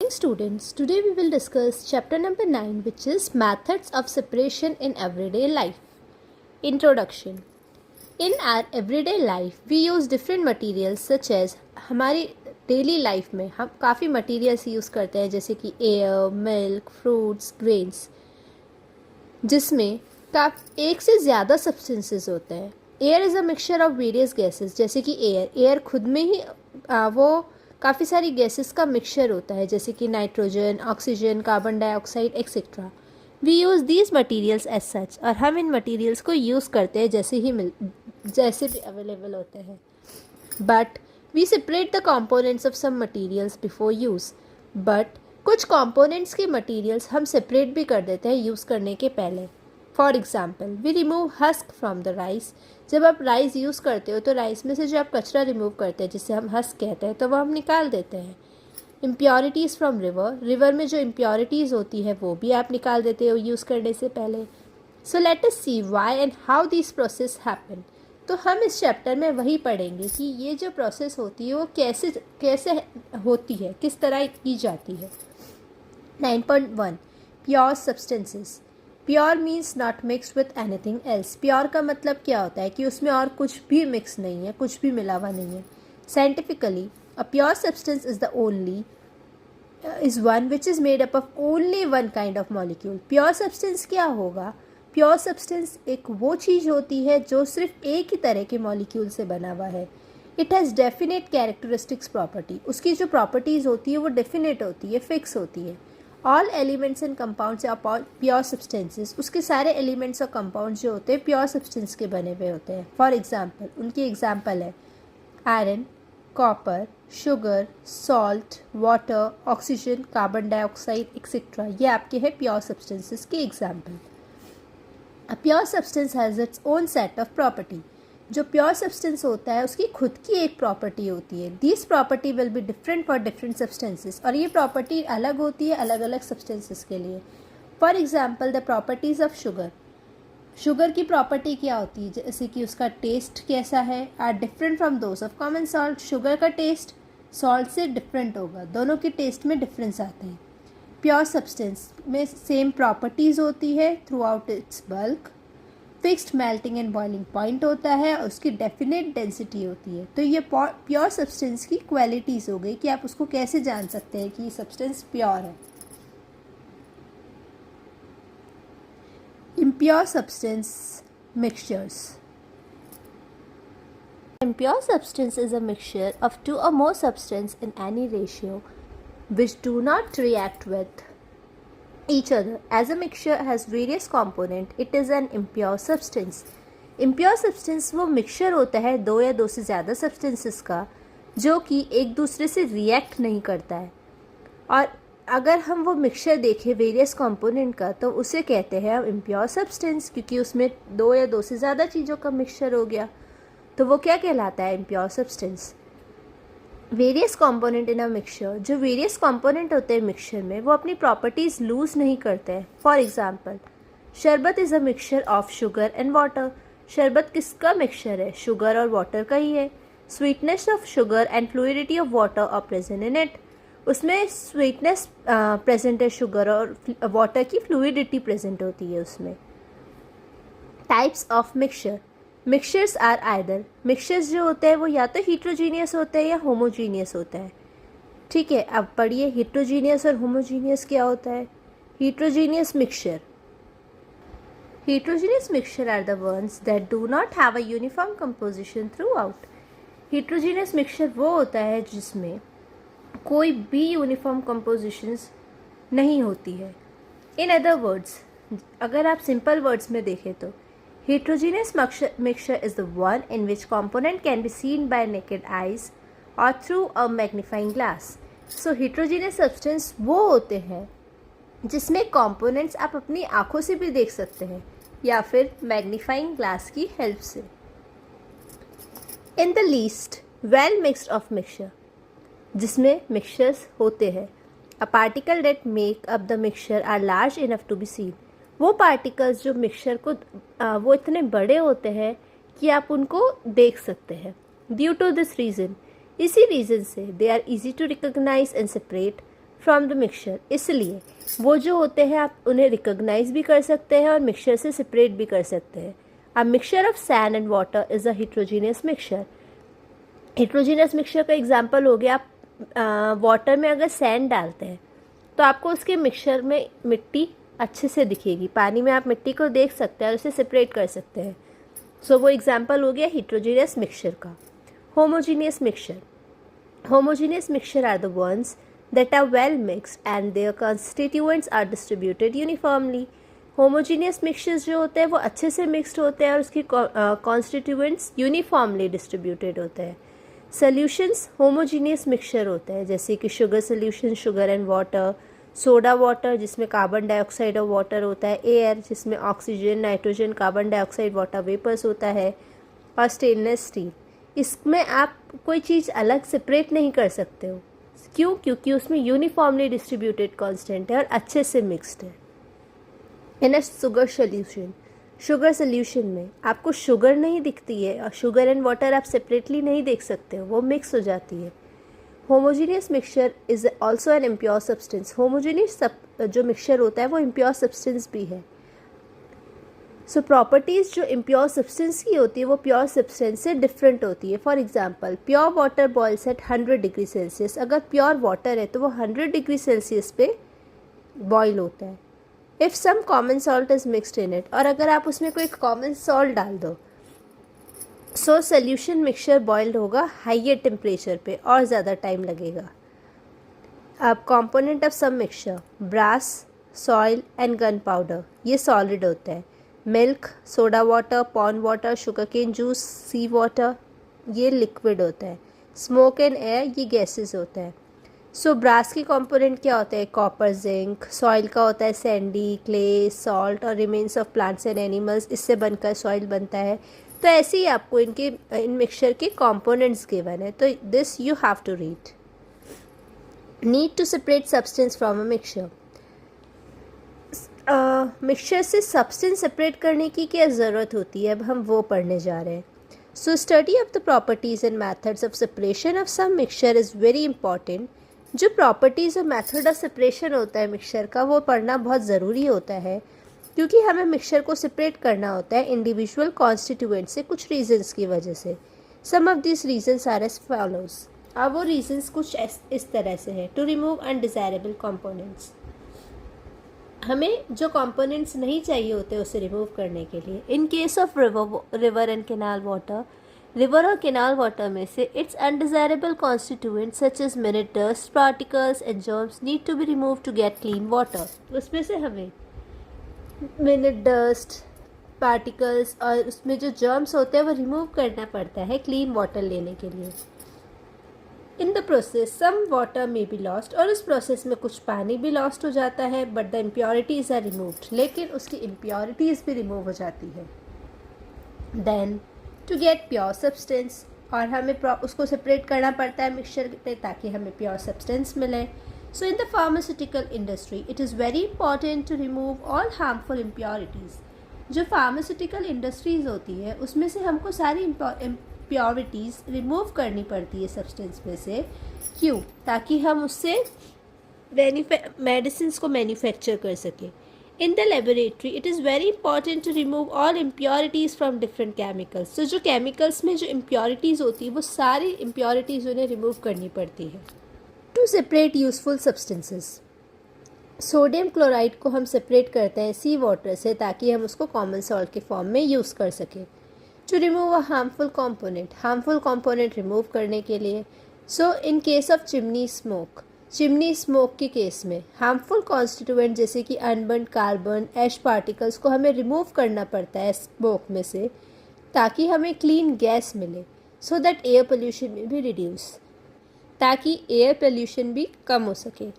Students, today we will discuss chapter number 9, which is Methods of Separation in Everyday Life. Introduction. In our everyday life, we use different materials such as हमारी daily life में हम काफ़ी materials use करते हैं जैसे कि air, milk, fruits, grains, जिसमें एक से ज़्यादा सब्सटेंसेस होते हैं. Air is a mixture of various gases. जैसे कि एयर खुद में ही वो काफ़ी सारी गैसेस का मिक्सचर होता है जैसे कि nitrogen, oxygen, carbon dioxide etcetera. We use these materials as such, और हम इन मटीरियल्स को यूज़ करते हैं जैसे भी अवेलेबल होते हैं. But we separate the components of some materials before use. But कुछ कॉम्पोनेंट्स के मटीरियल्स हम सेपरेट भी कर देते हैं यूज़ करने के पहले. For example, we remove husk from the rice. जब आप राइस यूज़ करते हो तो राइस में से जो आप कचरा रिमूव करते हैं जिसे हम हस्क कहते हैं तो वो हम निकाल देते हैं. इम्प्योरिटीज़ फ्रॉम रिवर में जो इम्प्योरिटीज़ होती है वो भी आप निकाल देते हो यूज़ करने से पहले. So let us see why and how this process happen. तो हम इस चैप्टर में वही पढ़ेंगे कि ये जो प्रोसेस होती है वो कैसे होती है, किस तरह की जाती है. 9.1 pure substances. Pure means not mixed with anything else. Pure का मतलब क्या होता है कि उसमें और कुछ भी मिक्स नहीं है, कुछ भी मिला हुआ नहीं है. Scientifically a pure substance is one which is made up of only one kind of molecule. Pure substance क्या होगा? प्योर सब्सटेंस एक वो चीज़ होती है जो सिर्फ एक ही तरह के मॉलिक्यूल से बना हुआ है. It has definite characteristics property. उसकी जो प्रॉपर्टीज़ होती है वो डेफिनेट होती है, फिक्स होती है. All elements and compounds are pure substances. उसके सारे एलिमेंट्स और कंपाउंड्स जो होते हैं प्योर सब्सटेंस के बने हुए होते हैं. फॉर एग्जांपल, उनकी एग्जांपल है iron, copper, sugar, salt, water, oxygen, carbon dioxide etcetera. ये आपके हैं प्योर सब्सटेंसेस के example. A pure substance has its own set of property. जो प्योर सब्सटेंस होता है उसकी खुद की एक प्रॉपर्टी होती है. This property will be different for different substances. और ये प्रॉपर्टी अलग होती है अलग अलग सब्सटेंसेस के लिए. For example, the properties of sugar. Sugar की प्रॉपर्टी क्या होती है? जैसे कि उसका टेस्ट कैसा है, are different from those of common salt. Sugar का टेस्ट सॉल्ट से डिफरेंट होगा, दोनों के टेस्ट में डिफरेंस आते हैं. प्योर सब्सटेंस में सेम प्रॉपर्टीज़ होती है throughout its bulk. Fixed melting and boiling point होता है और उसकी डेफिनेट डेंसिटी होती है. तो ये प्योर सब्सटेंस की क्वालिटीज़ हो गई कि आप उसको कैसे जान सकते हैं कि ये सब्सटेंस प्योर है. Impure substance mixtures. Impure substance is a mixture of two or more substances in any ratio which do not react with each other. As a mixture has various components, it is an impure substance. Impure substance वो mixture होता है दो या दो से ज़्यादा substances का जो कि एक दूसरे से react नहीं करता है. और अगर हम वो mixture देखें various component का तो उसे कहते हैं हम impure substance, क्योंकि उसमें दो या दो से ज़्यादा चीज़ों का mixture हो गया. तो वो क्या कहलाता है? impure substance. Various component in a mixture. जो वेरियस कंपोनेंट होते हैं मिक्सचर में वो अपनी प्रॉपर्टीज़ लूज़ नहीं करते हैं. फॉर एग्जांपल, शरबत is a mixture of sugar and water. शरबत किसका मिक्सचर है? शुगर और वाटर का ही है. Sweetness of sugar and fluidity of water are present in it. उसमें स्वीटनेस प्रेजेंट है शुगर और वाटर की फ्लूइडिटी प्रेजेंट होती है उसमें. Types of mixture. Mixtures are either. Mixtures जो होते हैं वो या तो हीट्रोजीनियस होते हैं या होमोजीनियस होता है. ठीक है, अब पढ़िए हीट्रोजीनियस और होमोजीनियस क्या होता है. Heterogeneous mixture. Heterogeneous mixture are the ones that do not have a uniform composition throughout. Heterogeneous mixture वो होता है जिसमें कोई भी यूनिफॉर्म कंपोजिशंस नहीं होती है. इन अदर वर्ड्स, अगर आप सिंपल वर्ड्स में देखें तो heterogeneous mixture is the one in which component can be seen by naked eyes or through a magnifying glass. So heterogeneous substance वो होते हैं जिसमें components आप अपनी आँखों से भी देख सकते हैं या फिर magnifying glass की help से. In the least well mixed of mixture, जिसमें mixtures होते हैं. A particle that make up the mixture are large enough to be seen. वो पार्टिकल्स जो मिक्सचर को वो इतने बड़े होते हैं कि आप उनको देख सकते हैं. ड्यू टू दिस रीज़न, इसी रीज़न से they are easy to recognise and separate. From the mixture, इसलिए वो जो होते हैं आप उन्हें रिकॉग्नाइज भी कर सकते हैं और मिक्सचर से सेपरेट भी कर सकते हैं. अ mixture of sand and water is a heterogeneous mixture. Heterogeneous mixture का एग्जांपल हो गया, आप वाटर में अगर सैंड डालते हैं तो आपको उसके मिक्सचर में मिट्टी अच्छे से दिखेगी. पानी में आप मिट्टी को देख सकते हैं और उसे सेपरेट कर सकते हैं. सो वो एग्जांपल हो गया हेट्रोजीनियस मिक्सचर का. Homogeneous mixture. Homogeneous mixture are the ones that are well mixed and their constituents are distributed uniformly. Homogeneous mixtures जो होते हैं वो अच्छे से mixed होते हैं और उसकी constituents uniformly distributed होते हैं. Solutions homogeneous mixture होते हैं, जैसे कि sugar solution, sugar and water, soda water जिसमें कार्बन डाइऑक्साइड और वाटर होता है, एयर जिसमें oxygen, nitrogen, carbon dioxide, water vapours होता है, और स्टेनलेस स्टील. इसमें आप कोई चीज़ अलग सेपरेट नहीं कर सकते हो. क्यों? क्योंकि उसमें यूनिफॉर्मली डिस्ट्रीब्यूटेड कांस्टेंट है और अच्छे से मिक्स्ड है. इन अ शुगर सोल्यूशन, शुगर सोल्यूशन में आपको शुगर नहीं दिखती है और शुगर एंड वाटर आप सेपरेटली नहीं देख सकते हो, वो मिक्स हो जाती है. Homogeneous mixture is also an impure substance. Homogeneous जो मिक्सचर होता है वो इम्प्योर सब्सटेंस भी है. सो प्रॉपर्टीज़ जो इम्प्योर सब्सटेंस की होती है वो प्योर सब्सटेंस से डिफरेंट होती है. For example, pure water boils at 100 degree Celsius. अगर प्योर वाटर है तो वो 100 डिग्री सेल्सियस पे बॉयल होता है. If some common salt is mixed in it, और अगर आप उसमें कोई कॉमन सॉल्ट डाल दो, सो सोल्यूशन मिक्सचर बॉइल्ड होगा हाइयर टेम्परेचर पे और ज़्यादा टाइम लगेगा. अब component of some mixture, brass, soil and gunpowder, ये सॉलिड होता है. Milk, soda water, pond water, sugarcane juice, sea water, ये लिक्विड होता है. स्मोक एंड एयर, ये गैसेस होता है. सो ब्रास के कंपोनेंट क्या होते हैं? Copper, zinc. सॉइल का होता है सैंडी, क्ले, सॉल्ट और remains of plants and animals, इससे बनकर सॉइल बनता है. तो ऐसे ही आपको इन मिक्सचर के कंपोनेंट्स गिवन है, तो this you have to read. Need to separate substance from a mixture. Mixture से सब्सटेंस सेपरेट करने की क्या ज़रूरत होती है, अब हम वो पढ़ने जा रहे हैं. So study of the properties and methods of separation of some mixture is very important. जो प्रॉपर्टीज़ और मेथड ऑफ सेपरेशन होता है मिक्सचर का, वो पढ़ना बहुत ज़रूरी होता है, क्योंकि हमें मिक्सचर को सेपरेट करना होता है इंडिविजुअल कॉन्स्टिट्यूएंट से कुछ रीजंस की वजह से. Some of this reasons are as follows. अब वो रीजंस कुछ इस तरह से है. टू रिमूव अनडिज़ायरेबल कंपोनेंट्स, हमें जो कंपोनेंट्स नहीं चाहिए होते उसे रिमूव करने के लिए. In case of river and canal water, river और कैनाल वाटर में से its undesirable constituents such as minute dust particles and germs need to be remove to get clean water. उसमें से हमें मिनट डस्ट पार्टिकल्स और उसमें जो germs होते हैं वो रिमूव करना पड़ता है क्लीन वाटर लेने के लिए. In the process some water में बी लॉस्ट, और उस प्रोसेस में कुछ पानी भी लॉस्ट हो जाता है. But the impurities are removed, लेकिन उसकी इम्प्योरिटीज़ भी रिमूव हो जाती है. Then to get pure substance, और हमें उसको सेपरेट करना पड़ता है मिक्सचर पे ताकि हमें प्योर सब्सटेंस मिले. So in the pharmaceutical industry it is very important to remove all harmful impurities. जो फार्मास्यूटिकल इंडस्ट्रीज़ होती है उसमें से हमको सारी इम्प्योरिटीज़ रिमूव करनी पड़ती है सब्सटेंस में से. क्यों? ताकि हम उससे मेडिसिन को मैन्युफैक्चर कर सकें. In the laboratory it is very important to remove all impurities from different chemicals. तो जो केमिकल्स में जो इम्प्योरिटीज़ होती है वो सारी इम्प्योरिटीज़ उन्हें रिमूव करनी पड़ती है. To separate useful substances, sodium chloride को हम सेपरेट करते हैं सी वाटर से ताकि हम उसको कॉमन सॉल्ट के फॉर्म में यूज़ कर सकें. To remove a harmful component remove करने के लिए. So in case of chimney smoke के केस में हार्मफुल कॉन्स्टिट्यूएंट जैसे कि अनबर्न कार्बन, ऐश पार्टिकल्स को हमें रिमूव करना पड़ता है स्मोक में से ताकि हमें क्लीन गैस मिले. सो दैट एयर पोल्यूशन में भी रिड्यूस, ताकि एयर पोल्यूशन भी कम हो सके.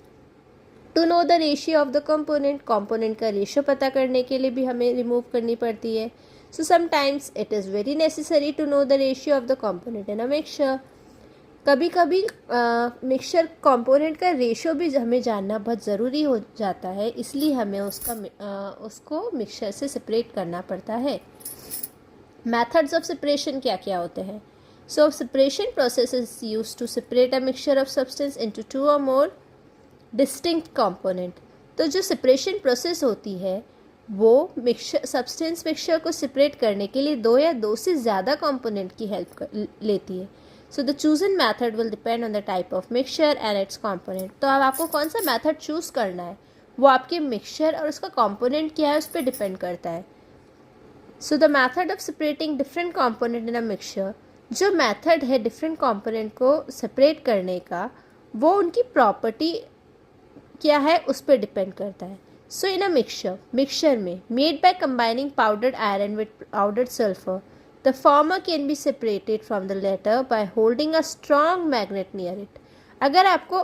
To know the ratio of the component का रेशियो पता करने के लिए भी हमें रिमूव करनी पड़ती है. So sometimes it is very necessary to know the ratio of the component in a mixture. कभी कभी मिक्सचर कंपोनेंट का रेशियो भी हमें जानना बहुत ज़रूरी हो जाता है, इसलिए हमें उसको मिक्सचर से सेपरेट करना पड़ता है. मेथड्स ऑफ सेपरेशन क्या क्या होते हैं? So separation process is used to separate a mixture of substance into 2 or more distinct component. तो जो सेपरेशन प्रोसेस होती है वो सब्सटेंस मिक्सचर को सेपरेट करने के लिए दो या दो से ज़्यादा कंपोनेंट की हेल्प लेती है। So the chosen method will depend on the type of mixture and it's component. तो अब आपको कौन सा मैथड चूज़ करना है वो आपके मिक्सचर और उसका कंपोनेंट क्या है उस पर डिपेंड करता है। So the method of separating different component in a mixture, जो मैथड है डिफरेंट कंपोनेंट को सेपरेट करने का वो उनकी प्रॉपर्टी क्या है उस पर डिपेंड करता है। सो इन अ मिक्सचर में made by combining powdered iron with powdered sulphur, the former can be separated from the latter by holding a strong magnet near it. अगर आपको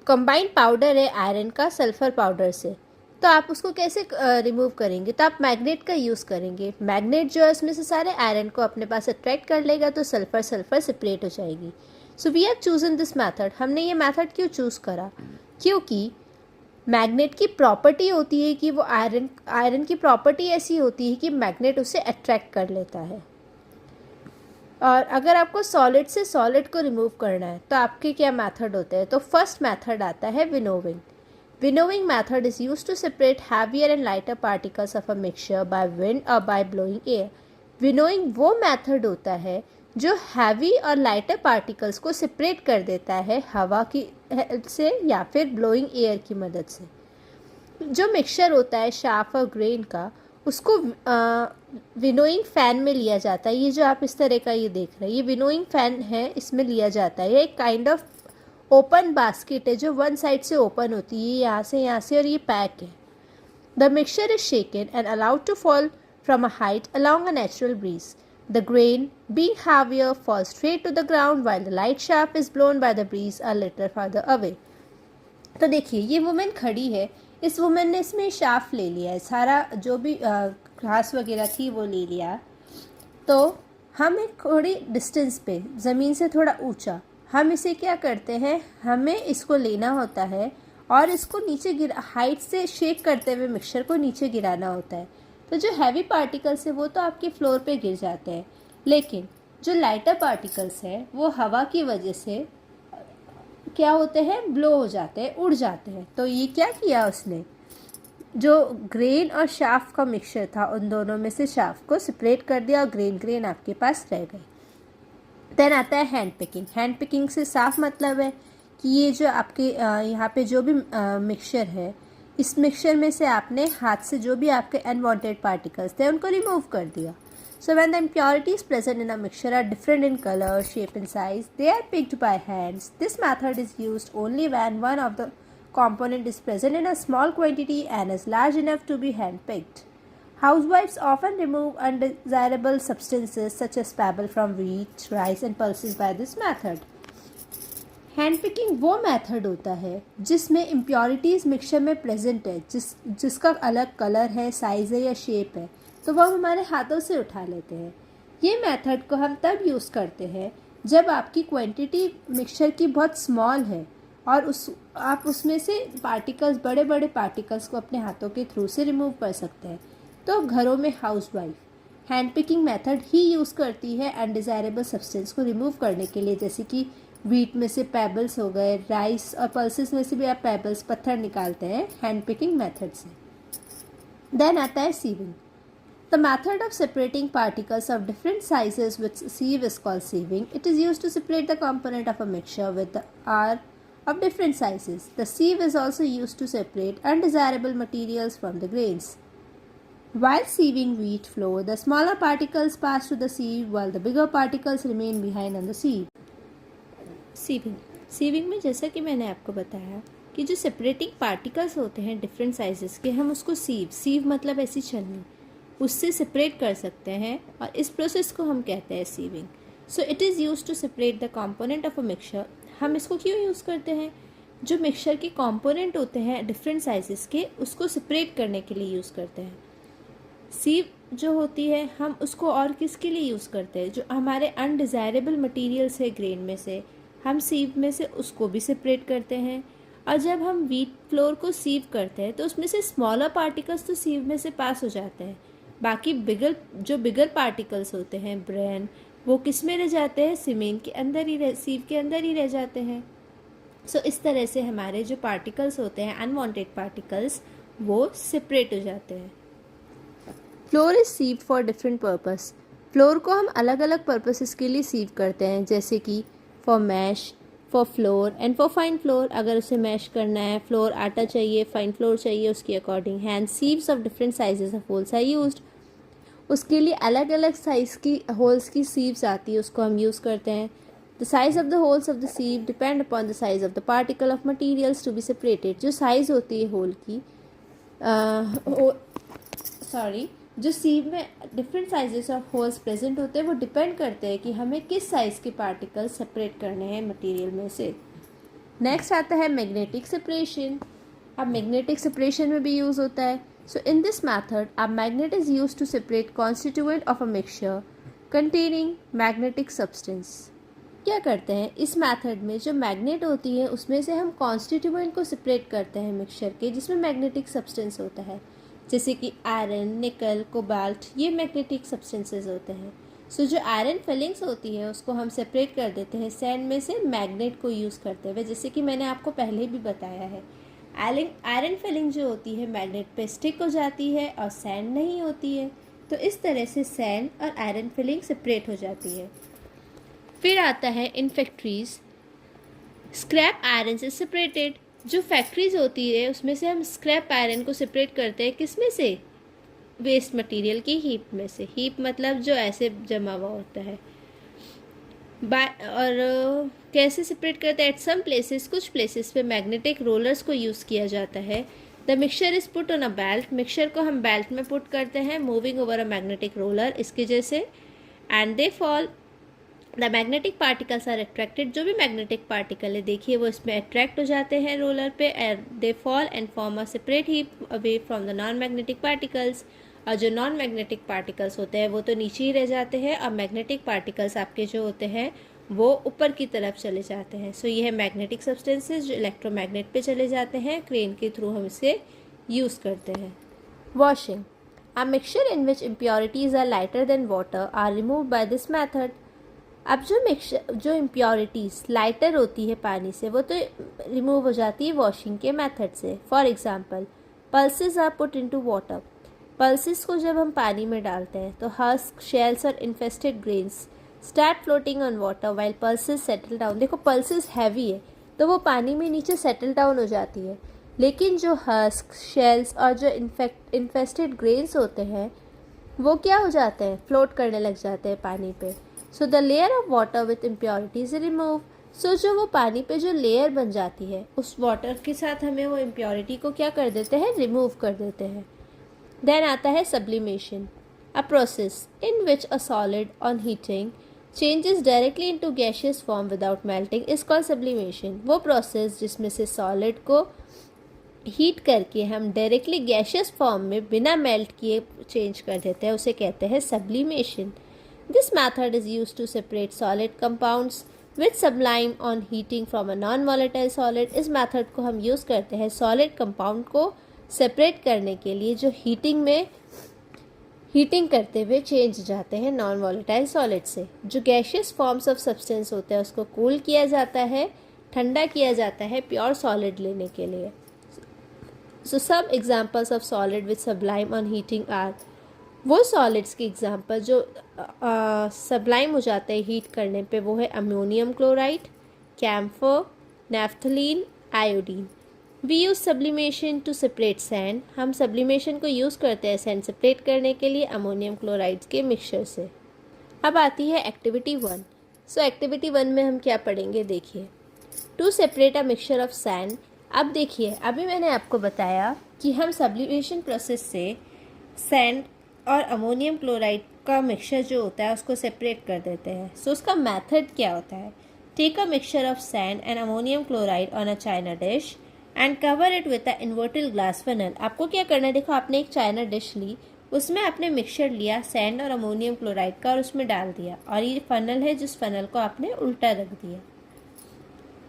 कंबाइंड पाउडर है आयरन का sulphur powder से, तो आप उसको कैसे रिमूव करेंगे? तो आप मैग्नेट का यूज़ करेंगे। मैग्नेट जो है उसमें से सारे आयरन को अपने पास अट्रैक्ट कर लेगा तो सल्फर सेपरेट हो जाएगी। So we have chosen this method. हमने ये मैथड क्यों चूज़ करा? क्योंकि मैग्नेट की प्रॉपर्टी होती है कि वो आयरन की प्रॉपर्टी ऐसी होती है कि मैग्नेट उसे अट्रैक्ट कर लेता है। और अगर आपको सॉलिड से सॉलिड को रिमूव करना है तो आपके क्या मेथड होते हैं? तो फर्स्ट मेथड आता है winnowing. Winnowing method is used to separate heavier and lighter particles of a mixture by wind or by blowing air. Winnowing वो मेथड होता है जो हैवी और लाइटर पार्टिकल्स को सेपरेट कर देता है हवा की हेल्प से या फिर ब्लोइंग एयर की मदद से। जो मिक्सचर होता है शार्प और ग्रेन का, उसको विनोइंग फैन में लिया जाता है। ये जो आप इस तरह का ये देख रहे हैं ये विनोइंग फैन है, इसमें लिया जाता है। ये एक काइंड ऑफ ओपन बास्केट है जो वन साइड से ओपन होती है, यहाँ से और ये पैक है। The mixture is shaken and allowed to fall from a height along a natural breeze. The grain being heavier fall straight to the ground while the light sharp is blown by the breeze a little further away. तो देखिए ये women खड़ी है, इस women ने इसमें sharp ले लिया है, सारा जो भी घास वगैरह थी वो ले लिया। तो हम एक थोड़ी डिस्टेंस पे ज़मीन से थोड़ा ऊंचा हम इसे क्या करते हैं, हमें इसको लेना होता है और इसको नीचे हाइट से शेक करते हुए मिक्सचर को नीचे गिराना होता है। तो जो हैवी पार्टिकल्स है वो तो आपके फ्लोर पे गिर जाते हैं, लेकिन जो लाइटर पार्टिकल्स हैं वो हवा की वजह से क्या होते हैं, ब्लो हो जाते हैं, उड़ जाते हैं। तो ये क्या किया उसने, जो ग्रेन और शाफ्ट का मिक्सचर था उन दोनों में से शाफ्ट को सेपरेट कर दिया और ग्रेन आपके पास रह गए। देन आता है हैंड पिकिंग। हैंड पिकिंग से साफ मतलब है कि ये जो आपके यहाँ पे जो भी मिक्सचर है, इस मिक्सचर में से आपने हाथ से जो भी आपके अनवांटेड पार्टिकल्स थे उनको रिमूव कर दिया। So when the impurities present in a mixture are different in color, shape and size, they are picked by hands. This method is used only when one of the component is present in a small quantity and is large enough to be hand picked. Housewives often remove undesirable substances such as pebble from wheat, rice and pulses by this method. Hand picking वो method होता है जिसमें impurities mixture में present है, जिसका अलग colour है, size है या शेप है, तो वो हम हमारे हाथों से उठा लेते हैं। ये मेथड को हम तब यूज़ करते हैं जब आपकी क्वांटिटी मिक्सचर की बहुत स्मॉल है और आप उसमें से पार्टिकल्स, बड़े बड़े पार्टिकल्स को अपने हाथों के थ्रू से रिमूव कर सकते हैं। तो घरों में हाउसवाइफ हैंड पिकिंग मेथड ही यूज़ करती है अनडिज़ायरेबल सब्सटेंस को रिमूव करने के लिए, जैसे कि वीट में से पेबल्स हो गए, राइस और पल्सेस में से भी आप पेबल्स, पत्थर निकालते हैं हैंड पिकिंग मेथड से। देन आता है sieving. The method of separating particles of different sizes with sieve is called sieving. It is used to separate the component of a mixture with the are of different sizes. The sieve is also used to separate undesirable materials from the grains. While sieving wheat flour, the smaller particles pass to the sieve while the bigger particles remain behind on the sieve. Sieving में जैसा कि मैंने आपको बताया कि जो separating particles होते हैं डिफरेंट साइजेस के, हम उसको सीव मतलब ऐसी छलनी, उससे सेपरेट कर सकते हैं और इस प्रोसेस को हम कहते हैं sieving. So it is use to separate the component of a mixture. हम इसको क्यों यूज़ करते हैं, जो मिक्सचर के कंपोनेंट होते हैं डिफरेंट साइजेस के, उसको सेपरेट करने के लिए यूज़ करते हैं। सीव जो होती है हम उसको और किसके लिए यूज़ करते हैं, जो हमारे अनडिज़ायरेबल मटेरियल्स है ग्रेन में से, हम सीव में से उसको भी सेपरेट करते हैं। और जब हम व्हीट फ्लोर को सीव करते हैं तो उसमें से स्मॉलर पार्टिकल्स तो सीव में से पास हो जाते हैं, बाकी बिगर पार्टिकल्स होते हैं ब्रेन, वो किस में रह जाते हैं, सीमेंट के अंदर ही सीव के अंदर ही रह जाते हैं। सो इस तरह से हमारे जो पार्टिकल्स होते हैं, अनवांटेड पार्टिकल्स, वो सेपरेट हो जाते हैं। Flour is sieved for different purpose. Flour को हम अलग अलग पर्पसेस के लिए सीव करते हैं, जैसे कि for mash, for flour and for fine flour. अगर उसे मैश करना है, फ्लोर आटा चाहिए, फाइन फ्लोर चाहिए, उसके according hand sieves of different sizes of holes are used. उसके लिए अलग अलग साइज़ की होल्स की सीव्स आती है, उसको हम यूज़ करते हैं। The size of the holes of the sieve depend upon the size of the particle of materials to be separated. जो साइज़ होती है होल की, जो सीव में different sizes of holes present होते हैं, वो डिपेंड करते हैं कि हमें किस साइज़ के पार्टिकल सेपरेट करने हैं मटेरियल में से। नेक्स्ट आता है मैग्नेटिक सेपरेशन। अब मैग्नेटिक सेपरेशन में भी यूज़ होता है। So in this method a magnet is used to separate constituent of a mixture containing magnetic substance. क्या करते हैं इस मेथड में, जो मैग्नेट होती है उसमें से हम कॉन्स्टिट्यूएंट को सेपरेट करते हैं मिक्सचर के, जिसमें मैग्नेटिक सब्सटेंस होता है, जैसे कि आयरन, निकल, कोबाल्ट, ये मैग्नेटिक सब्सटेंसेस होते हैं। सो जो आयरन फिलिंग्स होती है उसको हम सेपरेट कर देते हैं सैंड में से मैग्नेट को यूज़ करते हुए, जैसे कि मैंने आपको पहले भी बताया है। आयरन फिलिंग जो होती है मैग्नेट पे स्टिक हो जाती है और सैंड नहीं होती है, तो इस तरह से सैंड और आयरन फिलिंग सेपरेट हो जाती है। फिर आता है इन फैक्ट्रीज स्क्रैप आयरन से सेपरेटेड। जो फैक्ट्रीज होती है उसमें से हम स्क्रैप आयरन को सेपरेट करते हैं, किस में से? वेस्ट मटेरियल की हीप में से। हीप मतलब जो ऐसे जमा हुआ होता है। और कैसे सेपरेट करते हैं? एट सम प्लेसेस, कुछ प्लेसेस पे मैग्नेटिक रोलर्स को यूज़ किया जाता है। The mixture is put on a belt. Mixture को हम बेल्ट में पुट करते हैं, moving over a magnetic roller, इसके जैसे। And they fall, the magnetic particles are attracted. जो भी मैग्नेटिक पार्टिकल है देखिए वो इसमें अट्रैक्ट हो जाते हैं रोलर पे, and they fall and form a separate heap away from the non magnetic particles. और जो नॉन मैग्नेटिक पार्टिकल्स होते हैं वो तो नीचे ही रह जाते हैं, और मैग्नेटिक पार्टिकल्स आपके जो होते हैं वो ऊपर की तरफ चले जाते हैं। सो ये है मैग्नेटिक सब्सटेंसेज जो इलेक्ट्रोमैग्नेट पे चले जाते हैं, क्रेन के थ्रू हम इसे यूज़ करते हैं। Washing, a mixture in which impurities are lighter than water are removed by this method. अब जो इम्प्योरिटीज़ लाइटर होती है पानी से, वो तो रिमूव हो जाती है वॉशिंग के मेथड से। For example, pulses are put into water. Pulses को जब हम पानी में डालते हैं तो हस्क, शेल्स और infested grains start floating on water while pulses settle down. देखो पल्सेस हैवी है तो वो पानी में नीचे सेटल डाउन हो जाती है, लेकिन जो हस्क, शेल्स और जो इन्फेस्टेड ग्रेन्स होते हैं वो क्या हो जाते हैं? फ्लोट करने लग जाते हैं पानी पे। So the layer of water with impurities remove. सो जो वो पानी पे जो लेयर बन जाती है उस वाटर के साथ हमें वो इम्प्योरिटी को क्या कर देते हैं? रिमूव कर देते हैं। देन आता है sublimation, a process in which a solid on heating changes directly into gaseous form without melting is called sublimation. वो प्रोसेस जिसमें से सॉलिड को हीट करके हम डायरेक्टली गैसियस फॉर्म में बिना मेल्ट किए चेंज कर देते हैं, उसे कहते हैं sublimation. This method is used to separate solid compounds which sublime on heating from a non-volatile solid। इस मेथड को हम यूज़ करते हैं सॉलिड कंपाउंड को सेपरेट करने के लिए जो हीटिंग करते हुए चेंज जाते हैं नॉन वॉलेटाइल सॉलिड से। जो गैशियस फॉर्म्स ऑफ सब्सटेंस होते हैं उसको कूल किया जाता है, ठंडा किया जाता है प्योर सॉलिड लेने के लिए। सो सब examples of solid which sublime on heating are, वो सॉलिड्स की एग्जांपल जो सब्लाइम हो जाते हैं हीट करने पे, वो है ammonium chloride, camphor, naphthalene, iodine. We use sublimation to separate sand. हम सब्लिमेशन को यूज़ करते हैं सैंड सेपरेट करने के लिए अमोनियम क्लोराइड के मिक्सचर से। अब आती है एक्टिविटी 1। सो एक्टिविटी 1 में हम क्या पढ़ेंगे देखिए, to separate a mixture of sand. अब देखिए अभी मैंने आपको बताया कि हम सब्लिमेशन प्रोसेस से सैंड और अमोनियम क्लोराइड का मिक्सचर जो होता है उसको सेपरेट कर देते हैं। सो उसका मेथड क्या होता है? Take a mixture of sand and ammonium chloride on a china dish and cover it with a inverted glass funnel. आपको क्या करना है, देखो आपने एक चाइना डिश ली, उसमें आपने मिक्सचर लिया सैंड और अमोनियम क्लोराइड का और उसमें डाल दिया, और ये फनल है जिस फनल को आपने उल्टा रख दिया।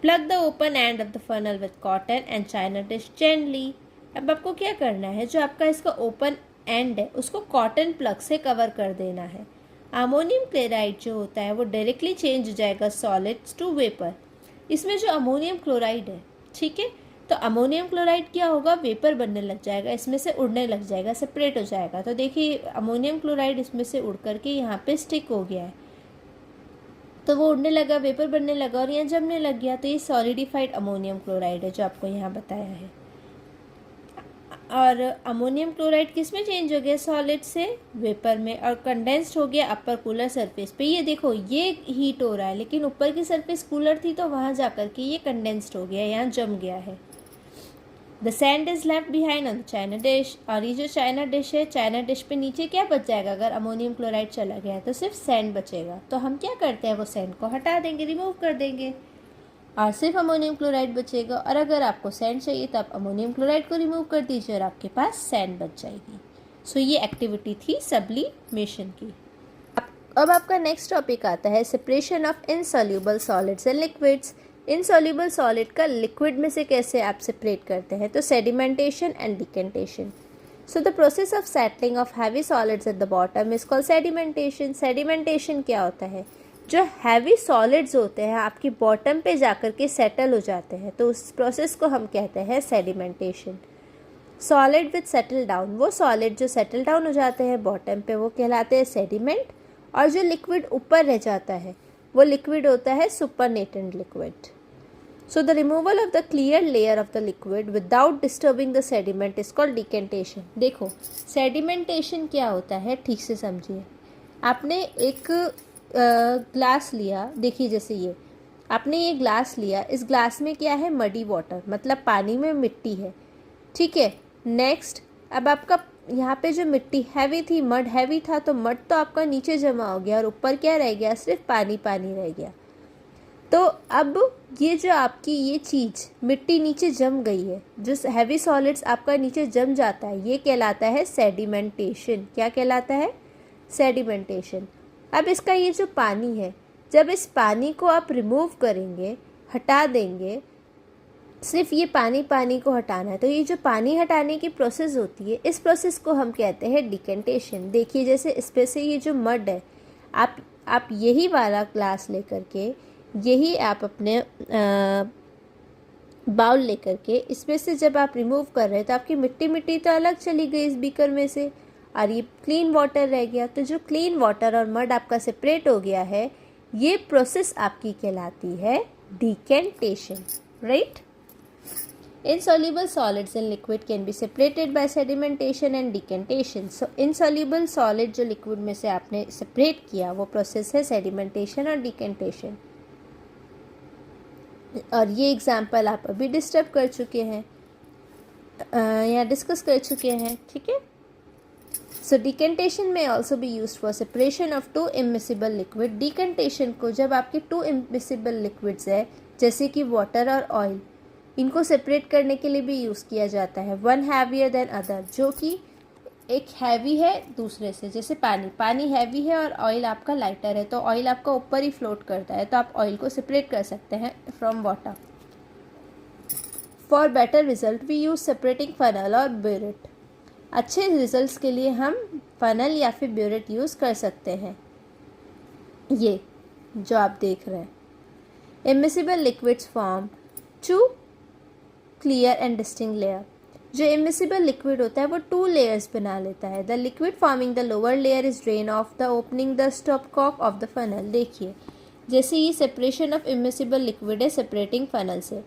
Plug the open end of the funnel with cotton and China dish gently. अब आपको क्या करना है, जो आपका इसका ओपन एंड है उसको कॉटन प्लग से कवर कर देना है। अमोनियम क्लोराइड जो होता है वो डायरेक्टली चेंज हो जाएगा सॉलिड्स टू वेपर। इसमें जो अमोनियम क्लोराइड है, ठीक है, तो अमोनियम क्लोराइड क्या होगा, वेपर बनने लग जाएगा, इसमें से उड़ने लग जाएगा, सेपरेट हो जाएगा। तो देखिए अमोनियम क्लोराइड इसमें से उड़ करके यहाँ पे स्टिक हो गया है, तो वो उड़ने लगा, वेपर बनने लगा और यहाँ जमने लग गया। तो ये सॉलिडिफाइड अमोनियम क्लोराइड है जो आपको यहाँ बताया है। और अमोनियम क्लोराइड किस में चेंज हो गया, सॉलिड से वेपर में, और कंडेंस्ड हो गया अपर कूलर सरफेस पे। ये देखो ये हीट हो रहा है, लेकिन ऊपर की सरफेस कूलर थी तो वहाँ जा कर के ये कंडेंस्ड हो गया, यहाँ जम गया है। The sand is left behind on the China dish. और ये जो चाइना डिश है, चाइना डिश पे नीचे क्या बच जाएगा, अगर अमोनियम क्लोराइड चला गया है तो सिर्फ सैंड बचेगा। तो हम क्या करते हैं, वो सैंड को हटा देंगे, रिमूव कर देंगे, और सिर्फ अमोनियम क्लोराइड बचेगा। और अगर आपको सैंड चाहिए तो आप अमोनियम क्लोराइड को रिमूव कर दीजिए और आपके पास सैंड बच जाएगी। सो ये एक्टिविटी थी सब्लिमेशन की। अब आपका नेक्स्ट टॉपिक आता है separation of insoluble solids and liquids. Insoluble solid का लिक्विड में से कैसे आप सेपरेट करते हैं, तो sedimentation and decantation. So the process of settling of heavy solids eight the bottom is called sedimentation. Sedimentation क्या होता है, जो हैवी सॉलिड्स होते हैं आपकी बॉटम पे जाकर के सेटल हो जाते हैं, तो उस प्रोसेस को हम कहते हैं sedimentation. Solid with settle down, वो सॉलिड जो सेटल डाउन हो जाते हैं बॉटम पे वो कहलाते हैं सेडिमेंट, और जो लिक्विड ऊपर रह जाता है वो लिक्विड होता है supernatant liquid. So the removal of the clear layer of the liquid without disturbing the sediment is called decantation. देखो सेडिमेंटेशन क्या होता है, ठीक से समझिए। आपने एक ग्लास लिया, देखिए जैसे ये आपने ये ग्लास लिया, इस ग्लास में क्या है, मडी वाटर, मतलब पानी में मिट्टी है, ठीक है। नेक्स्ट अब आपका यहाँ पे जो मिट्टी हैवी थी, मड हैवी था, तो मड तो आपका नीचे जमा हो गया और ऊपर क्या रह गया, सिर्फ पानी पानी रह गया। तो अब ये जो आपकी ये चीज़ मिट्टी नीचे जम गई है, जो हैवी सॉलिड्स आपका नीचे जम जाता है, ये कहलाता है सेडिमेंटेशन। क्या कहलाता है, सेडिमेंटेशन। अब इसका ये जो पानी है, जब इस पानी को आप रिमूव करेंगे, हटा देंगे, सिर्फ ये पानी को हटाना है, तो ये जो पानी हटाने की प्रोसेस होती है, इस प्रोसेस को हम कहते हैं डिकेंटेशन। देखिए जैसे इस पे से ये जो मड है, आप यही वाला ग्लास लेकर के, यही आप अपने बाउल लेकर के इसमें से जब आप रिमूव कर रहे हैं तो आपकी मिट्टी तो अलग चली गई इस बीकर में से, और ये क्लीन वाटर रह गया। तो जो क्लीन वाटर और मड आपका सेपरेट हो गया है, ये प्रोसेस आपकी कहलाती है decantation, right. Insoluble solids and liquid can be separated by sedimentation and decantation. So insoluble solid जो liquid में से आपने separate किया, वो process है sedimentation और decantation। और ये example आप अभी डिस्टर्ब कर चुके हैं, या डिस्कस कर चुके हैं, ठीक है। So decantation may also be used for separation of two immiscible liquid। decantation को जब आपके two immiscible liquids है, जैसे कि water और oil, इनको सेपरेट करने के लिए भी यूज़ किया जाता है। वन हैवियर देन अदर, जो कि एक हैवी है दूसरे से, जैसे पानी हैवी है और ऑयल आपका लाइटर है, तो ऑयल आपका ऊपर ही फ्लोट करता है, तो आप ऑयल को सेपरेट कर सकते हैं from water. For better result we use separating funnel और ब्यूरेट। अच्छे रिजल्ट्स के लिए हम फनल या फिर ब्यूरेट यूज़ कर सकते हैं। ये जो आप देख रहे हैं, immiscible liquids form two clear and distinct layer. जो इमिसिबल लिक्विड होता है वो टू लेयर्स बना लेता है। The liquid forming the lower layer is drain off the opening the stop cock of the funnel. देखिए जैसे ये सेपरेशन ऑफ इमिसिबल लिक्विड है सेपरेटिंग फनल से,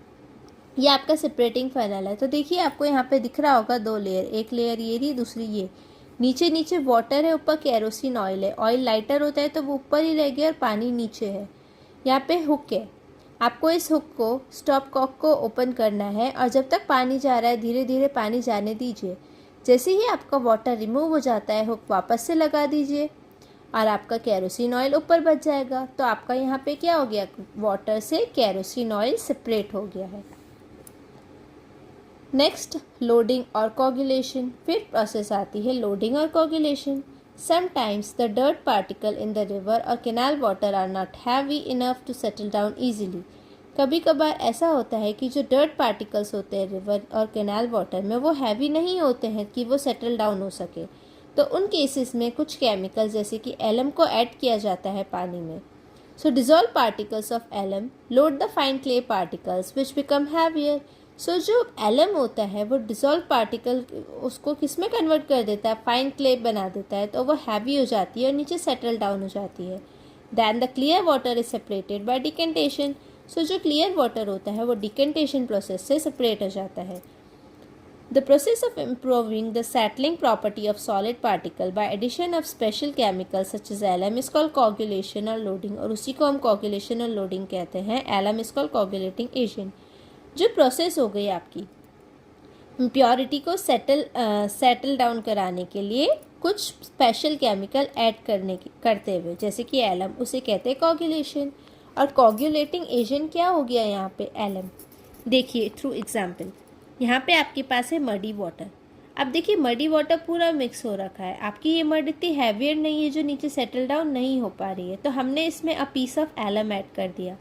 ये आपका सेपरेटिंग फनल है। तो देखिए आपको यहाँ पे दिख रहा होगा दो लेयर, एक लेयर ये रही, दूसरी ये। नीचे वाटर है, ऊपर केरोसिन ऑयल है। ऑयल लाइटर होता है तो वो ऊपर ही रह गया और पानी नीचे है। यहाँ पे हुक है, आपको इस हुक को स्टॉप कॉक को ओपन करना है, और जब तक पानी जा रहा है धीरे धीरे पानी जाने दीजिए। जैसे ही आपका वाटर रिमूव हो जाता है, हुक वापस से लगा दीजिए और आपका केरोसिन ऑयल ऊपर बच जाएगा। तो आपका यहाँ पे क्या हो गया, वाटर से केरोसिन ऑयल सेपरेट हो गया है। नेक्स्ट लोडिंग और कोगुलेशन। फिर प्रोसेस आती है लोडिंग और coagulation. Sometimes the dirt particle in the river or canal water are not heavy enough to settle down easily। कभी कभार ऐसा होता है कि जो डर्ट पार्टिकल्स होते हैं रिवर और कैनाल वाटर में, वो हैवी नहीं होते हैं कि वो सेटल डाउन हो सके। तो उन केसेस में कुछ केमिकल जैसे कि एलम को ऐड किया जाता है पानी में। So dissolved particles of alum load the fine clay particles which become heavier. So जो alum होता है वो dissolved particle उसको किस में कन्वर्ट कर देता है, फाइन क्ले बना देता है, तो वो हैवी हो जाती है और नीचे सेटल डाउन हो जाती है. Then the clear water is separated by decantation. So जो clear water होता है वो decantation process से separate हो जाता है. The process of improving the settling property of solid particle by addition of special chemicals such as alum is called coagulation or loading, और उसी को हम coagulation और loading कहते हैं. Alum is called coagulating agent. जो प्रोसेस हो गई आपकी इम्प्योरिटी को सेटल डाउन कराने के लिए कुछ स्पेशल केमिकल ऐड करते हुए, जैसे कि एलम, उसे कहते हैं कोगुलेशन. और कोगुलेटिंग एजेंट क्या हो गया यहाँ पे, एलम. देखिए थ्रू एग्जांपल, यहाँ पे आपके पास है मडी वाटर. अब देखिए मडी वाटर पूरा मिक्स हो रखा है. आपकी ये मड इतनी हैवियर नहीं है जो नीचे सेटल डाउन नहीं हो पा रही है, तो हमने इसमें a piece of alum add कर दिया.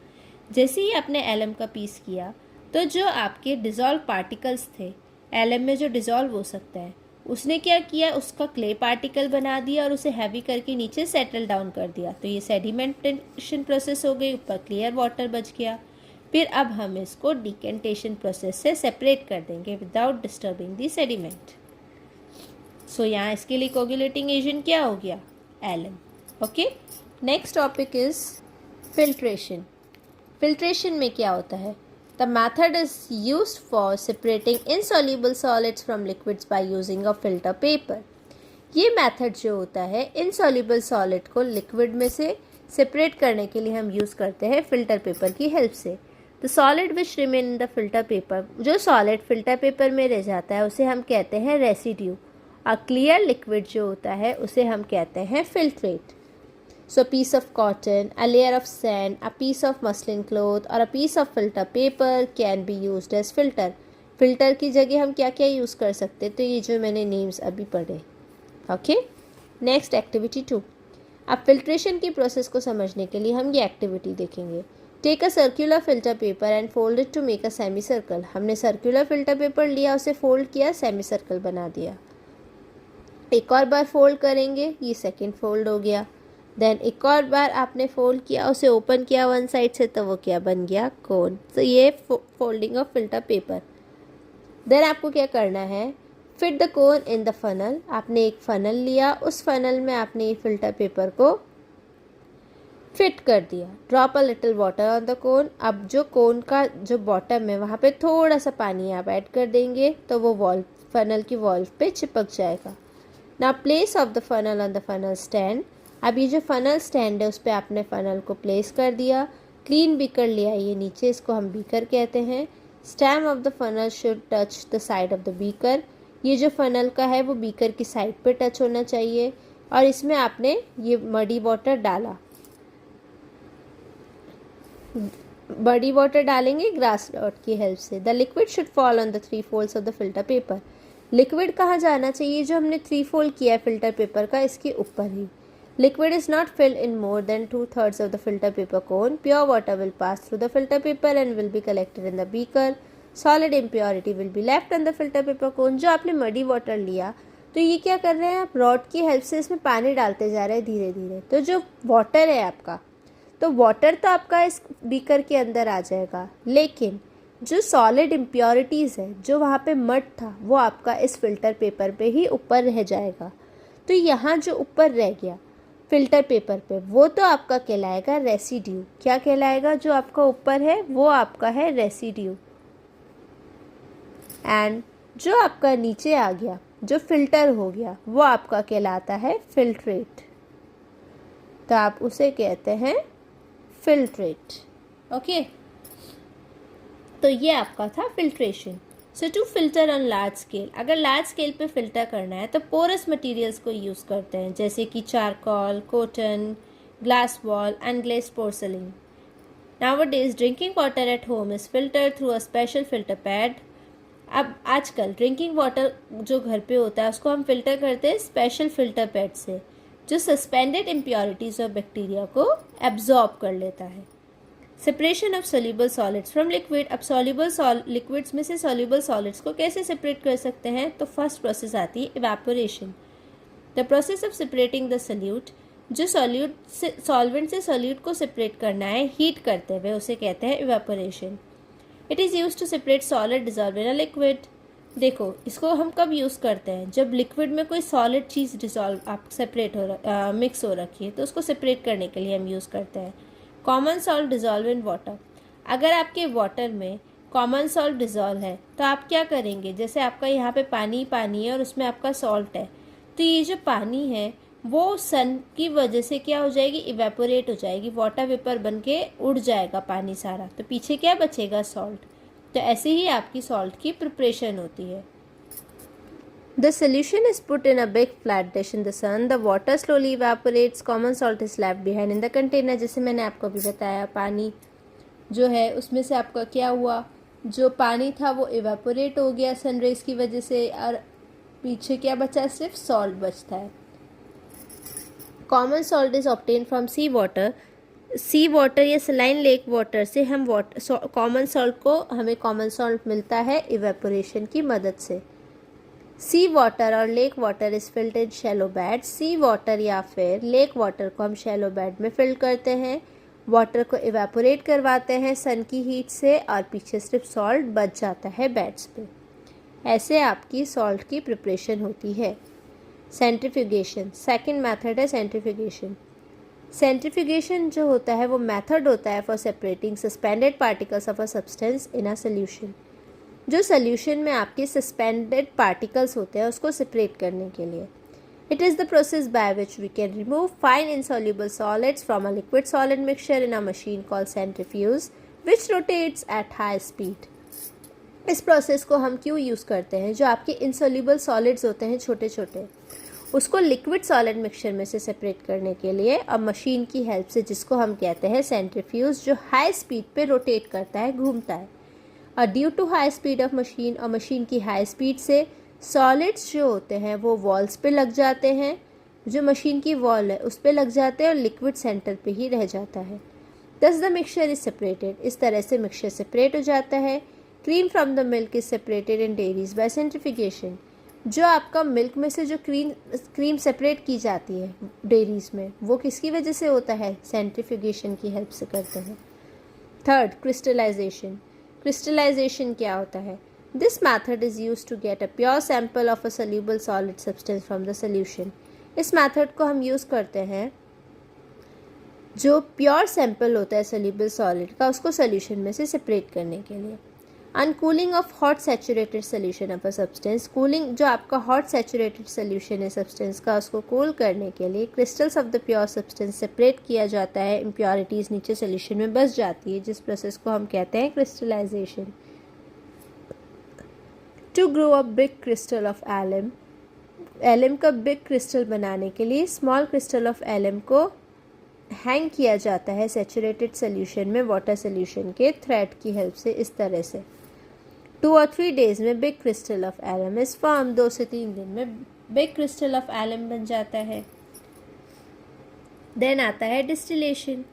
जैसे ही आपने एलम का पीस किया तो जो आपके डिज़ोल्व पार्टिकल्स थे, एलम में जो डिज़ोल्व हो सकता है, उसने क्या किया, उसका क्ले पार्टिकल बना दिया और उसे हैवी करके नीचे सेटल डाउन कर दिया. तो ये सेडिमेंटेशन प्रोसेस हो गई, ऊपर क्लियर वाटर बच गया. फिर अब हम इसको डिकेंटेशन प्रोसेस से सेपरेट कर देंगे without disturbing the sediment. So यहाँ इसके लिए कोगुलेटिंग एजेंट क्या हो गया, alum. Okay, next topic is filtration. Filtration में क्या होता है, The method is used for separating insoluble solids from liquids by using a filter paper. ये मेथड जो होता है insoluble solid को लिक्विड में से सेपरेट करने के लिए हम यूज़ करते हैं फिल्टर पेपर की हेल्प से. The solid which remain in the filter paper, जो सॉलिड फिल्टर पेपर में रह जाता है उसे हम कहते हैं रेसिड्यू. और क्लियर लिक्विड जो होता है उसे हम कहते हैं filtrate. So a piece of cotton, a layer of sand, a piece of muslin cloth or a piece of filter paper can be used as filter. Filter की जगह हम क्या क्या यूज़ कर सकते हैं, तो ये जो मैंने नेम्स अभी पढ़े. Okay, next activity 2. अब फिल्ट्रेशन की प्रोसेस को समझने के लिए हम ये एक्टिविटी देखेंगे. Take a circular filter paper and fold it to make a semi circle. हमने सर्कुलर फिल्टर पेपर लिया, उसे फोल्ड किया, सेमी सर्कल बना दिया. एक और बार फोल्ड करेंगे, ये सेकेंड फोल्ड हो गया. देन एक और बार आपने फोल्ड किया, उसे ओपन किया वन साइड से, तो वो क्या बन गया, कोन. तो ये folding of filter paper. Then आपको क्या करना है, fit the cone in the funnel. आपने एक फनल लिया, उस फनल में आपने ये फिल्टर पेपर को फिट कर दिया. Drop a little water on the cone. अब जो कोन का जो बॉटम है वहाँ पे थोड़ा सा पानी आप ऐड कर देंगे तो वो वॉल्व, फनल की वॉल्व पे चिपक जाएगा. Now place of the funnel on the funnel stand. अब ये जो फनल स्टैंड है उस पर आपने फ़नल को प्लेस कर दिया. क्लीन बीकर ले आइए नीचे, इसको हम बीकर कहते हैं. Stem of the funnel should touch the side of the beaker. ये जो फनल का है वो बीकर की साइड पे टच होना चाहिए. और इसमें आपने ये मडी वाटर डाला. मडी वाटर डालेंगे ग्रास डॉट की हेल्प से. The liquid should fall on the 3 folds of the filter paper. Liquid कहाँ जाना चाहिए, जो हमने 3 फोल्ड किया है फिल्टर पेपर का, इसके ऊपर ही. Liquid is not filled in more than 2/3 of the filter paper cone. Pure water will pass through the filter paper and will be collected in the beaker. Solid impurity will be left on the filter paper cone. जो आपने muddy water लिया, तो ये क्या कर रहे हैं आप, रॉड की हेल्प से इसमें पानी डालते जा रहे हैं धीरे धीरे. तो जो वाटर है आपका, तो वाटर तो आपका इस बीकर के अंदर आ जाएगा, लेकिन जो सॉलिड इम्प्योरिटीज़ है, जो वहाँ पे मड था, वो आपका इस फिल्टर पेपर पे ही ऊपर रह जाएगा. तो यहाँ जो ऊपर रह गया फिल्टर पेपर पे, वो तो आपका कहलाएगा रेसिड्यू. क्या कहलाएगा, जो आपका ऊपर है वो आपका है रेसिड्यू. एंड जो आपका नीचे आ गया, जो फिल्टर हो गया, वो आपका कहलाता है फिल्ट्रेट. तो आप उसे कहते हैं फिल्ट्रेट. ओके, तो ये आपका था filtration. So to filter on large scale, अगर लार्ज स्केल पे फिल्टर करना है तो पोरस मटेरियल्स को यूज़ करते हैं, जैसे कि charcoal, cotton, glass wall and glazed porcelain. Nowadays drinking water at home is filtered through a special filter pad. अब आजकल ड्रिंकिंग वाटर जो घर पे होता है उसको हम फिल्टर करते हैं स्पेशल फिल्टर पैड से, जो सस्पेंडेड इम्प्योरिटीज़ और बैक्टीरिया को एब्जॉर्ब कर लेता है. Separation of soluble solids from liquid. अब सोल्यूबल लिक्विड्स में से सोल्यूबल सॉलिड्स को कैसे सेपरेट कर सकते हैं, तो फर्स्ट प्रोसेस आती है evaporation. The process of separating the solute जो सॉल्वेंट से सॉल्यूट को सेपरेट करना है हीट करते हुए, उसे कहते हैं evaporation. It is use to separate solid dissolve in a liquid. देखो, इसको हम कब यूज़ करते हैं? जब लिक्विड में कोई सॉलिड चीज़ डिजॉल्व आप सेपरेट हो मिक्स हो रखी है, तो उसको सेपरेट करने के लिए हम यूज़ करते हैं। Common salt dissolve in water. अगर आपके वाटर में कॉमन सॉल्ट डिजॉल्व है तो आप क्या करेंगे? जैसे आपका यहाँ पे पानी है और उसमें आपका सॉल्ट है, तो ये जो पानी है वो सन की वजह से क्या हो जाएगी? इवेपोरेट हो जाएगी, वाटर वेपर बन के उड़ जाएगा पानी सारा, तो पीछे क्या बचेगा? सॉल्ट। तो ऐसे ही आपकी सॉल्ट की प्रिपरेशन होती है। The solution is put in a big flat dish in the sun. The water slowly evaporates. Common salt is left behind in the container. जैसे मैंने आपको अभी बताया, पानी जो है उसमें से आपका क्या हुआ? जो पानी था वो इवेपोरेट हो गया सनरेज की वजह से, और पीछे क्या बचा? सिर्फ सॉल्ट बचता है। Common salt is obtain from sea water. Sea water या सलाइन लेक वाटर से हम कॉमन सॉल्ट को हमें कॉमन सॉल्ट मिलता है इवेपोरेशन की मदद से। सी वाटर और lake water is filled in shallow bed. Sea water या फिर लेक वाटर को हम शैलो बेड में फिल करते हैं, वाटर को इवेपोरेट करवाते हैं सन की हीट से, और पीछे सिर्फ सॉल्ट बच जाता है बेड्स पे। ऐसे आपकी सॉल्ट की प्रिपरेशन होती है। सेंट्रीफ्यूगेशन, सेकंड मेथड है सेंट्रीफ्यूगेशन। सेंट्रीफ्यूगेशन जो होता है वो मेथड होता है for separating suspended particles of a substance in a solution. जो सोल्यूशन में आपके सस्पेंडेड पार्टिकल्स होते हैं उसको सेपरेट करने के लिए। It is the process by which we can remove fine insoluble solids from a liquid solid mixture in a machine called centrifuge which rotates at high speed. इस process को हम क्यों यूज़ करते हैं? जो आपके इनसॉल्युबल सॉलिड्स होते हैं छोटे छोटे, उसको लिक्विड सॉलिड मिक्सचर में से सेपरेट करने के लिए अब मशीन की हेल्प से, जिसको हम कहते हैं सेंट्रीफ्यूज, जो हाई स्पीड पे रोटेट करता है, घूमता है। और due to high speed of machine, और मशीन की हाई स्पीड से सॉलिड्स जो होते हैं वो वॉल्स पे लग जाते हैं, जो मशीन की वॉल है उस पे लग जाते हैं, और लिक्विड सेंटर पे ही रह जाता है। दस द मिक्सचर इज सेपरेटेड। इस तरह से मिक्सचर सेपरेट हो जाता है। Cream from the milk is separated in dairies by centrification. जो आपका मिल्क में से जो क्रीम सेपरेट की जाती है डेयरीज में, वो किसकी वजह से होता है? सेंट्रीफ्यूगेशन की हेल्प से करते हैं। Third, crystallisation. क्रिस्टलाइजेशन क्या होता है? This method is use to get a pure sample of a soluble solid substance from the solution. इस मैथड को हम यूज़ करते हैं, जो प्योर सैंपल होता है सोल्यूबल सॉलिड का, उसको सोल्यूशन में से सेपरेट करने के लिए। On cooling of hot saturated solution of a substance. Cooling, जो आपका हॉट सैचुरेटेड सोल्यूशन है सब्सटेंस का, उसको कूल करने के लिए crystals of the pure substance separate किया जाता है, इम्प्योरिटीज़ नीचे सोल्यूशन में बस जाती है, जिस प्रोसेस को हम कहते हैं crystallization. To grow a big crystal of alum. Alum का बिग क्रिस्टल बनाने के लिए स्मॉल क्रिस्टल ऑफ एलम को हैंग किया जाता है सैचुरेटेड सोल्यूशन में वाटर सोल्यूशन के थ्रेड की हेल्प से, इस तरह से। 2 और 3 डेज में big crystal of alum is form. 2 से 3 दिन में बिग क्रिस्टल ऑफ एलम बन जाता है। देन आता है distillation.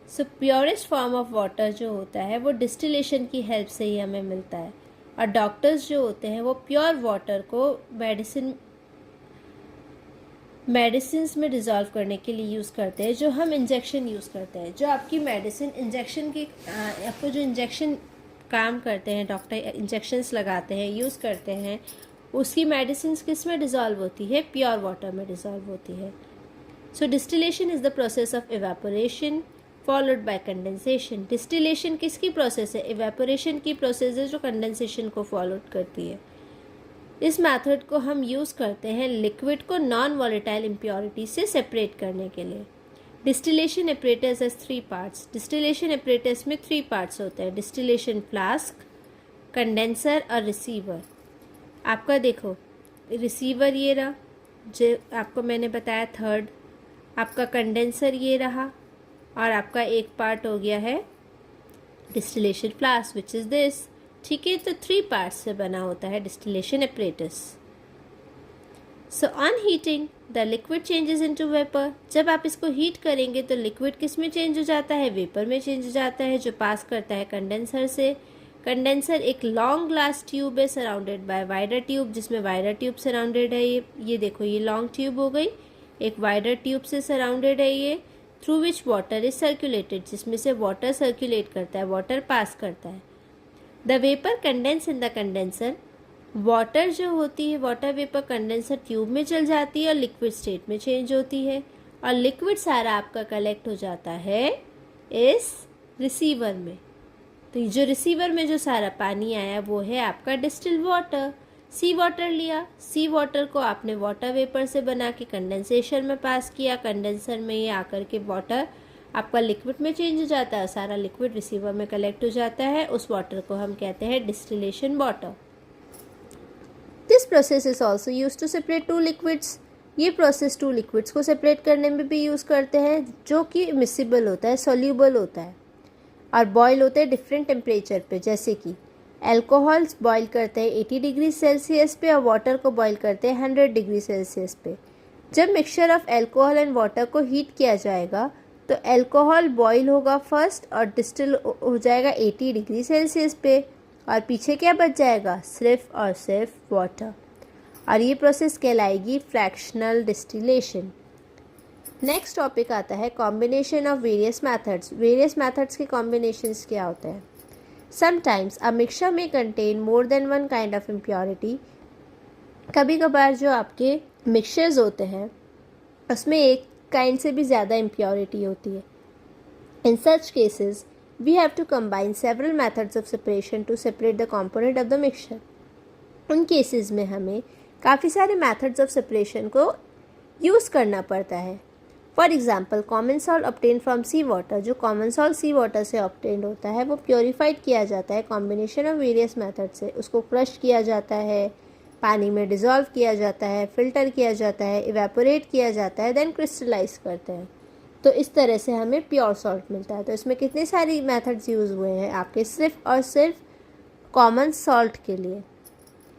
So purest form of water जो होता है वो डिस्टिलेशन की हेल्प से ही हमें मिलता है। और डॉक्टर्स जो होते हैं वो प्योर वाटर को मेडिसिन में डिज़ोल्व करने के लिए यूज़ करते हैं, जो हम इंजेक्शन यूज़ करते हैं। जो आपकी मेडिसिन इंजेक्शन की आपको जो इंजेक्शन काम करते हैं, डॉक्टर इंजेक्शंस लगाते हैं, यूज़ करते हैं, उसकी मेडिसिन किस में डिज़ोल्व होती है? प्योर वाटर में डिज़ोल्व होती है। So distillation is the process of evaporation followed by condensation. Distillation किसकी प्रोसेस है? इवेपोरेशन की प्रोसेस है, जो कंडेंसेशन को फॉलो करती है। इस मेथड को हम यूज़ करते हैं लिक्विड को नॉन वॉलेटाइल इम्प्योरिटी से सेपरेट करने के लिए। Distillation apparatus has 3 parts. Distillation apparatus में 3 पार्ट्स होते हैं: डिस्टिलेशन फ्लास्क, कंडेंसर और रिसीवर। आपका देखो, रिसीवर ये रहा, जो आपको मैंने बताया थर्ड। आपका कंडेंसर ये रहा, और आपका एक पार्ट हो गया है distillation flask, which is this. ठीक है, तो 3 पार्ट्स से बना होता है distillation apparatus. So on heating the liquid changes into vapour. जब आप इसको हीट करेंगे तो लिक्विड किस में चेंज हो जाता है? वेपर में चेंज हो जाता है, जो पास करता है कंडेंसर से। कंडेंसर एक लॉन्ग ग्लास ट्यूब है सराउंडेड बाय वाइडर ट्यूब, जिसमें वाइडर ट्यूब सराउंडेड है। ये देखो, ये लॉन्ग ट्यूब हो गई, एक वाइडर ट्यूब से सराउंडेड है ये, through which water is circulated, जिसमें से वाटर सर्कुलेट करता है, वाटर पास करता है। The vapour condense in the condenser, water जो होती है, वाटर वेपर कंडेंसर ट्यूब में चल जाती है और लिक्विड स्टेट में चेंज होती है, और लिक्विड सारा आपका कलेक्ट हो जाता है इस रिसीवर में। तो ये जो रिसीवर में जो सारा पानी आया वो है आपका डिस्टिल्ड वाटर। सी वाटर लिया, सी वाटर को आपने वाटर वेपर से बना के कंडेंसेशन में पास किया, कंडेंसर में ये आकर के वाटर आपका लिक्विड में चेंज हो जाता है, सारा लिक्विड रिसीवर में कलेक्ट हो जाता है, उस वाटर को हम कहते हैं distillation water. This process is also use to separate two liquids, ये प्रोसेस टू लिक्विड्स को सेपरेट करने में भी यूज़ करते हैं, जो कि मिसिबल होता है, सोल्यूबल होता है और बॉयल होते हैं डिफरेंट टेम्परेचर पे। जैसे कि एल्कोहल्स बॉयल करते हैं 80 डिग्री सेल्सियस पे और वाटर को बॉयल करते हैं 100 डिग्री सेल्सियस पे। जब mixture of alcohol and water को हीट किया जाएगा तो एल्कोहल बॉयल होगा फर्स्ट और डिस्टिल हो जाएगा 80 डिग्री सेल्सियस पे, और पीछे क्या बच जाएगा, सिर्फ और सिर्फ वाटर, और ये प्रोसेस कहलाएगी फ्रैक्शनल डिस्टिलेशन। नेक्स्ट टॉपिक आता है combination of various methods. Various methods के कॉम्बिनेशंस क्या होते हैं। समटाइम्स अ मिक्सचर में contain more than one kind of impurity, कभी कभार जो आपके मिक्सचर्स होते हैं उसमें एक काइंड से भी ज़्यादा इम्प्योरिटी होती है। In such cases we have to combine several methods of separation to separate the component of the mixture. उन केसेस में हमें काफ़ी सारे मेथड्स ऑफ सेपरेशन को यूज़ करना पड़ता है। For example common salt obtain from sea water, जो कॉमन सॉल्ट सी वाटर से ऑब्टेन होता है वो प्योरीफाइड किया जाता है कॉम्बिनेशन ऑफ वेरियस मेथड से। उसको क्रश किया जाता है, पानी में डिज़ोल्व किया जाता है, फ़िल्टर किया जाता है, इवेपोरेट किया जाता है, देन क्रिस्टलाइज करते हैं। तो इस तरह से हमें प्योर सॉल्ट मिलता है। तो इसमें कितनी सारी मेथड्स यूज़ हुए हैं आपके सिर्फ और सिर्फ कॉमन सॉल्ट के लिए।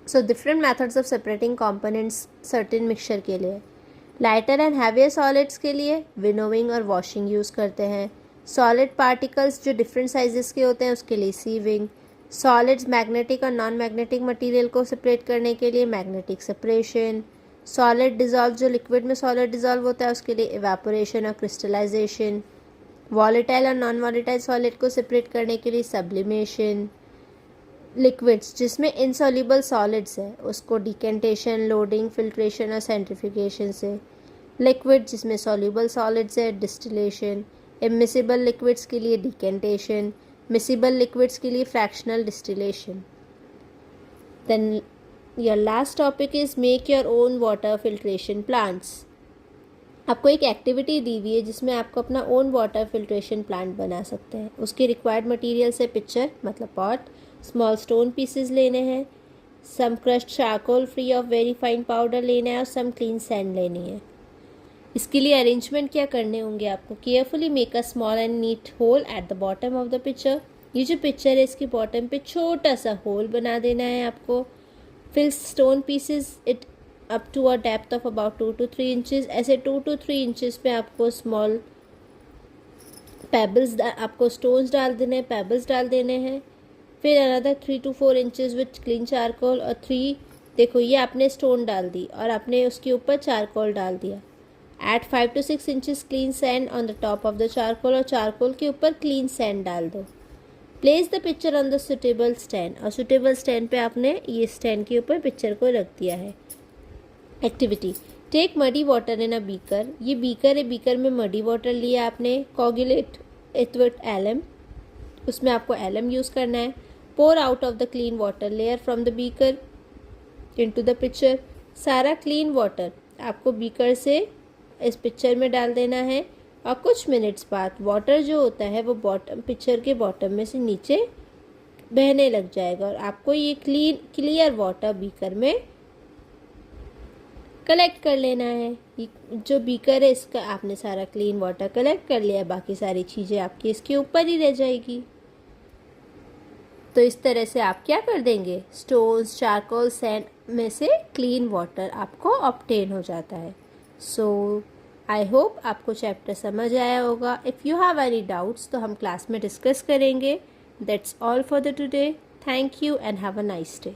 So different methods of separating components certain mixture के लिए। लाइटर एंड हैवियर सॉलिड्स के लिए विनोविंग और वॉशिंग यूज़ करते हैं। सॉलिड पार्टिकल्स जो डिफरेंट साइजेस के होते हैं उसके लिए सीविंग। सॉलिड्स मैग्नेटिक और नॉन मैग्नेटिक मटेरियल को सेपरेट करने के लिए मैग्नेटिक सेपरेशन। सॉलिड डिज़ोल्व जो लिक्विड में सॉलिड डिज़ोल्व होता है उसके लिए इवेपोरेशन और क्रिस्टलाइजेशन। वॉलेटाइल और नॉन वॉलेटाइल सॉलिड को सेपरेट करने के लिए सब्लिमेशन। लिक्विड्स जिसमें इनसॉल्युबल सॉलिड्स है उसको डिकेंटेशन, लोडिंग, फिल्ट्रेशन और सेंट्रीफ्यूगेशन से। लिक्विड जिसमें सॉल्युबल सॉलिड्स है डिस्टिलेशन। इमिसिबल लिक्विड्स के लिए डिकेंटेशन, मिसिबल लिक्विड्स के लिए fractional distillation. Then your last topic is make your own water filtration plants. आपको एक एक्टिविटी दी हुई है जिसमें आपको अपना ओन वाटर फिल्ट्रेशन प्लांट बना सकते हैं। उसके रिक्वायर्ड मटेरियल से पिक्चर मतलब पॉट, स्मॉल स्टोन पीसेस लेने हैं, some crushed charcoal free of very fine powder लेना है और सम क्लीन सैंड लेनी है। इसके लिए अरेंजमेंट क्या करने होंगे आपको। Carefully make a small and neat hole at the bottom of the picture. ये जो पिक्चर है इसके बॉटम पे छोटा सा होल बना देना है आपको। Fill stone pieces it up to a depth of about 2 to 3 inches. ऐसे 2 to 3 इंचेस पे आपको स्मॉल पेबल्स, आपको स्टोन्स डाल देने हैं, पेबल्स डाल देने हैं। फिर another 3 to 4 inches with clean charcoal और 3, देखो ये आपने स्टोन डाल दी और आपने उसके ऊपर चारकोल डाल दिया। At 5 to 6 inches clean sand on the top of the charcoal और चारकोल के ऊपर क्लीन सैंड डाल दो। Place the picture on the suitable stand, और सुटेबल स्टैंड पे आपने ये स्टैंड के ऊपर पिक्चर को रख दिया है। Activity, take muddy water in a beaker. ये बीकर है, बीकर में मडी वाटर लिया आपने। कोगुलेट इट विथ एलम, उसमें आपको एलम यूज़ करना है। Pour out of the clean water layer from the beaker into the picture. सारा क्लीन वाटर आपको बीकर से इस पिक्चर में डाल देना है और कुछ मिनट्स बाद वाटर जो होता है वो बॉटम, पिक्चर के बॉटम में से नीचे बहने लग जाएगा और आपको ये क्लियर वाटर बीकर में कलेक्ट कर लेना है। ये जो बीकर है इसका आपने सारा क्लीन वाटर कलेक्ट कर लिया, बाकी सारी चीज़ें आपकी इसके ऊपर ही रह जाएगी। तो इस तरह से आप क्या कर देंगे, स्टोन्स, चारकोल, सैंड में से क्लीन वाटर आपको ऑब्टेन हो जाता है। सो आई होप आपको चैप्टर समझ आया होगा। If you have any doubts तो हम क्लास में डिस्कस करेंगे। That's all for the today. Thank you and have a nice day.